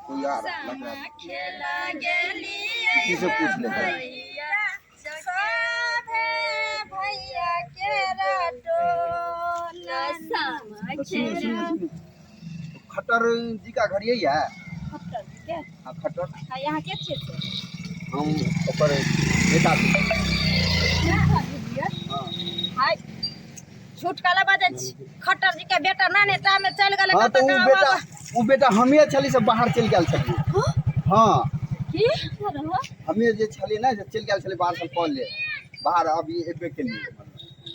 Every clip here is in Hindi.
कोई आ रहा लग रहा है। खेला गेलिए किसी से पूछ ले भैया भैया के टोला तो सुनिए खट्टर जी का घर यही है। खट्टर के हाँ खट्टर हां यहाँ के छे से हम ऊपर बेटा हाँ हाय झूठ काला बाजे खट्टर जी के बेटा नाने टाइम में चल गेले हाँ तो वो बेटा हमें छली से बाहर चल गेल छली। हाँ की रहो हमें जे छली ना जे चल गेल छली बाहर से पहले बाहर अभी एबे के लिए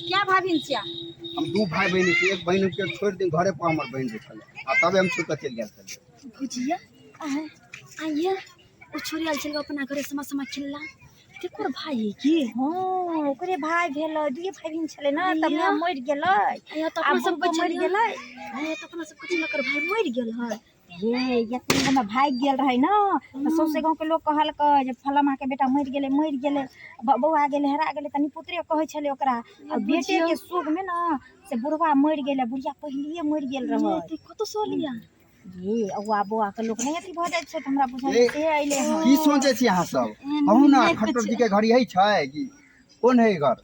क्या भाभिन छिया हम दो भाई बहन छी एक बहन के छोड़ दिन घरे पर हमर बहन जे छले आ तबे हम छूट के चल गेल छली। भुजिया आइए ओ छोरी आल चल अपना घरे समा समा खेलला तेकर भाई है की हां ओकरे भाई भेल दुई भाई बहन छले ना तब में मर गेलै आया त अपना सब मर गेलै आया त अपना सब कुछ लकर भाई मर गेल है ये यतिन में भाग गेल रहे ना सौसे गांव के लोग कहल क जे फलामा के बेटा मर गेले बौआ गेले हरा गेले तनी पुत्रे कहै छले ओकरा आ बेटे के सुख में ना से बुढ़वा मर गेले बुढ़िया पहलिए मर गेल रहे कत सोलिया ये अवा बुआ के लोग नहीं अथी भ जाय छै हमरा बुझाइ से आइले हैं की सोचे छी अहाँ सब कहू ना खट्टर जी के घर यही छै कि कौन है घर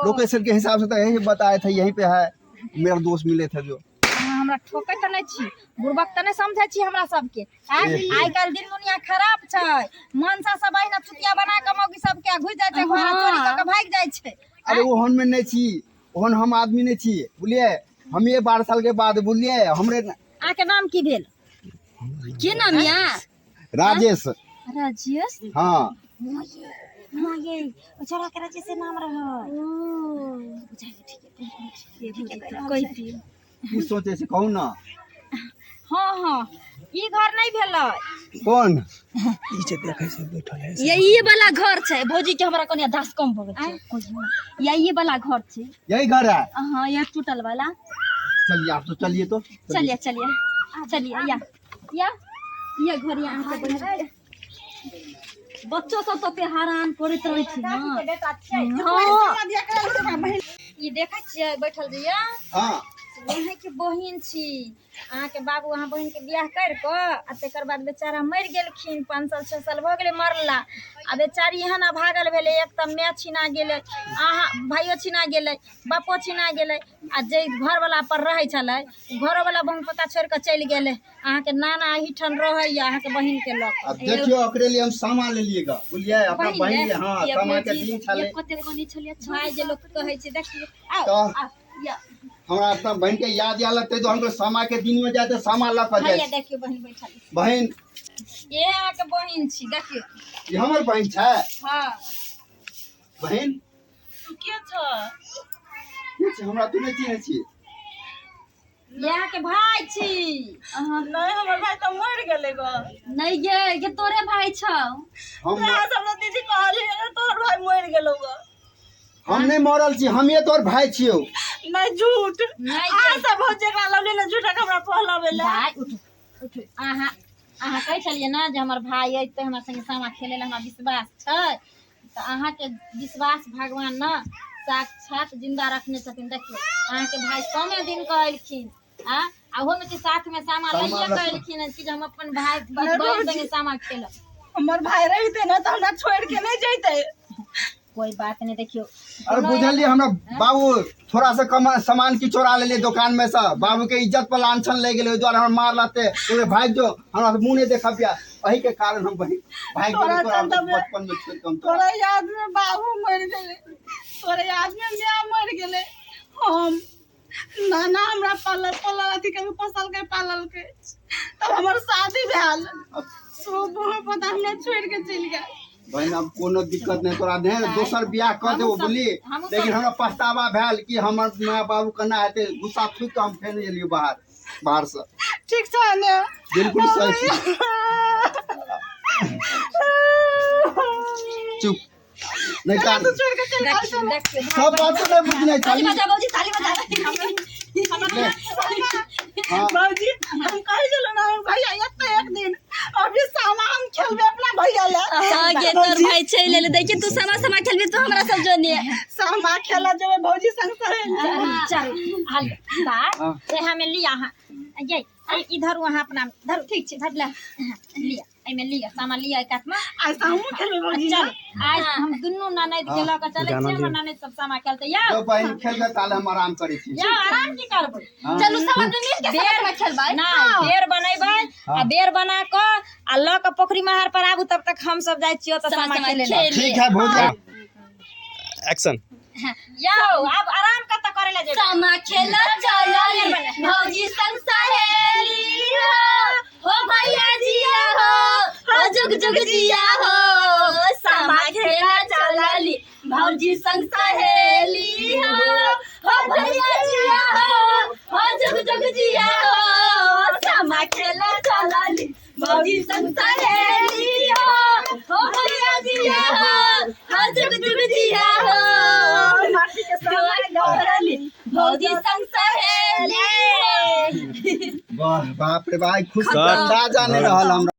लोकेशन के हिसाब से तो यही बताए थे यहीं पे है मेरा दोस्त मिले थे जो हमरा ठोकै त नहीं छी बुर्बक त नहीं समझै छी हमरा सब के आइ काल दिन दुनिया खराब छै मनसा सब आइना चुतिया बना के मौगी सब के घुस जाय छै घर चोरी क के भाग जाय छै। अरे ओहन में नहीं छी ओहन हम आदमी नहीं छी बुझलिए हम ये 12 साल के बाद बुझलिए हमरे आके नाम की भेल के नाम या राजेश राजेश हाँ हां ये छोरा के राजेश से नाम रह ओ ठीक है कोई की सोचे छी कहू ना। हां हां ई घर नहीं भेलै कौन नीचे देखे से बैठल है यही वाला घर छै भौजी के हमरा कनिया दास कम भ गेल छै यही वाला घर छै यही घर है। हां ये टूटल वाला चलिए आप तो चलिए तो चलिए चलिए चलिए या ये घर यहाँ से बैठ बच्चों सब तो पे हैरान करैत रहै छै ना ई देखै छियै बैठल जइया हाँ वहाँ के बहिन छी अहाँ के बाबू अहाँ बहिन के बियाह कर क आ तेकर बाद बेचारा मर गेलखिन 5 साल 6 साल भ गेले मरला आ बेचारी यहाँ भागल भेले एक त मैं छिना गेले अहाँ भाइयो छिना गेले बापो छिना गेले आ जे घर वाला पर रहे छले घर वाला बहु पता छोड़ के चल गेले अहाँ के नाना हिठन रहे या अहाँ के बहिन के लोग अब देखियो ओकरे लिए हम सामान ले लिएगा बुझलिए अपना बहन लिए हां सामान के दिन छले कते कोनी छलिए भाई जे लोग कहै छै देखियो तो या हमरा अपना बहन के याद या लगते तो हमको सामा के दिन में जाते सामा ला कर जाए देखियो बहन बैठल बहन ये अहाँ के बहिन छी देखियो ये हमर बहन छै। हां बहन तू के छ हमरा तू नहीं चिन्है छी यहाँ के भाई छी नहीं हमर भाई तो मर गेले गो नहीं ये तोरे भाई छ हम सब दीदी कहली तोहर भाई मर गेलो गो हम नहीं मरल छी हम ये तोर भाई छियो नहीं झूठ नहीं आ सब हो जेकरा लवली ने झूठा हमरा पहलावेला भाई उठ आहा कह छलिए ना जे हमर भाई है तो हमरा संगे सामा खेले ला हमरा विश्वास छै तो आहा के विश्वास भगवान ना साक्षात जिंदा रखने छथिन देखियो आहा के भाई कमे दिन कहलखिन आ ओहो में के साथ में सामा लइए कहलखिन कि हम अपन भाई बहन संगे सामा खेलब हमर भाई रहते ना तो हमरा छोड़ के नहीं जइते कोई बात नहीं देखियो अरे बुझलिए हमरा बाबू थोड़ा सा कम सामान की चोरा ले दुकान में से बाबू के इज्जत पर लांछन ले गेले द्वारा हम मार लाते तोरे भाई जो हमरा मुंह नहीं देखा पिया वही के कारण हम भाई तोरा बचपन में छोड़ के हम तोरा याद में बाबू मर गेले तोरा याद में मैं मर गेले हम नाना हमरा पालल अथी के फसल के पालल के तब हमर शादी भेल सब पता हमरा छोड़ के चल गया बहन अब कोनो दिक्कत नहीं तोरा दे दोसर बियाह कर देबो बोली लेकिन हमरा पछतावा भेल कि हमर माँ बाबू कना हेते गुस्सा थूक के हम फेन गेलियो बाहर से ठीक छै ने बिल्कुल सही चुप नहीं कान छोड़ के चल गया सब बात तो नहीं बुझने ताली चाहिए बजा बाबूजी ताली बजा हां बाबूजी हम कहि गेलो ना भैया एक दिन अभी सामा हम खेलबे अपना भैया ले आगे तोर भाई चल ले देखि तू सामा खेलबी तो हमरा सब जोने सामा खेला जब भौजी संग चल हाल बात से हमें लिया हां ये इधर वहाँ अपना धर ठीक छै धर ले लिया एमे लिया सामान लिया एक हाथ में ऐसा हम खेलबे भौजी चल आज हम दुनू ननद के लऽ के चले छी हमर ननद सब सामान खेलते या जो बहन खेलबे ताले हम आराम करै छी या आराम की करबै चलू सब आदमी मिल के साथ में खेलबै ना बेर बनैबै आ बेर बना क आ लऽ के पोखरी महार पर आबू तब तक हम सब जाइ छियो त सामान खेले ले ठीक है भौजी एक्शन या अब आराम कत करे ले जेबै समा खेल चल भौजी संग सहेली हो भैया जिया हो जुग जुग जिया हो समा खेल चलली भौजी संग सहेली हो भैया जिया हो जुग जुग जिया हो समा खेल चलली भौजी संग सहेली हो भैया जिया हो जुग जुग जिया हो भौजी संग सहेली वाह बाप रे भाई खुश सर। जाने रहल हमरा